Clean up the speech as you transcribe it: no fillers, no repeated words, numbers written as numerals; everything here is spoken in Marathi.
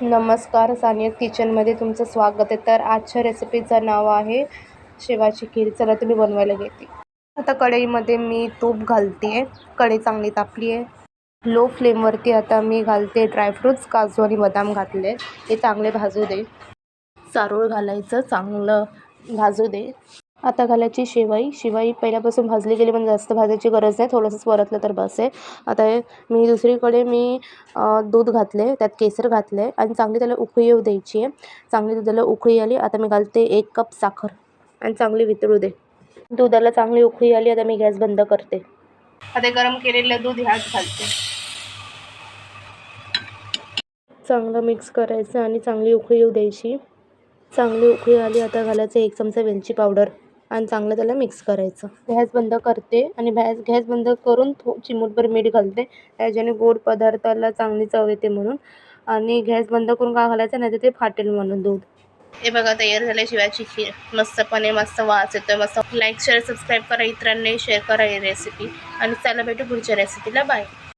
नमस्कार, सानिया किचनमध्ये तुमचं स्वागत आहे. तर आजच्या रेसिपीचं नाव आहे शेवाची खीर. चला तुम्ही बनवायला घेते. आता कढईमध्ये मी तूप घालते. कढई चांगली तापली आहे. लो फ्लेमवरती आता मी घालते ड्रायफ्रूट्स, काजू आणि बदाम घातले. हे चांगले भाजू दे. चारोळ घालायचं, चांगलं भाजू दे. आता घालायची शेवाई पहिल्यापासून भाजली गेली, पण जास्त भाजायची गरज नाही, थोडंसंच परतलं तर बस आहे. आता मी दुसरीकडे दूध घातले, त्यात केसर घातले आणि चांगली त्याला उकळी येऊ द्यायची आहे. चांगली दुधाला उकळी आली, आता मी घालते 1 कप साखर आणि चांगली वितळू दे. दुधाला चांगली उकळी आली, आता मी गॅस बंद करते. आता गरम केलेलं दूध ह्यात घालते. चांगलं मिक्स करायचं आणि चांगली उकळी येऊ द्यायची. चांगली उकळी आली, आता घालायचं 1 चमचा वेलची पावडर आणि चांगलं त्याला मिक्स करायचं. गॅस बंद करते आणि गॅस बंद करून चिमूटभर मीठ घालते, त्याच्याने गोड पदार्थाला चांगली चव येते म्हणून. आणि गॅस बंद करून का घालायचं, नाही तर ते फाटेल म्हणून दूध. हे बघा, तयार झाली शेवाची खीर. मस्तपणे मस्त वास येतोय. मस्त लाईक शेअर सबस्क्राईब करा, इतरांनाही शेअर करा ही रेसिपी. आणि चला भेटू पुढच्या रेसिपीला. बाय.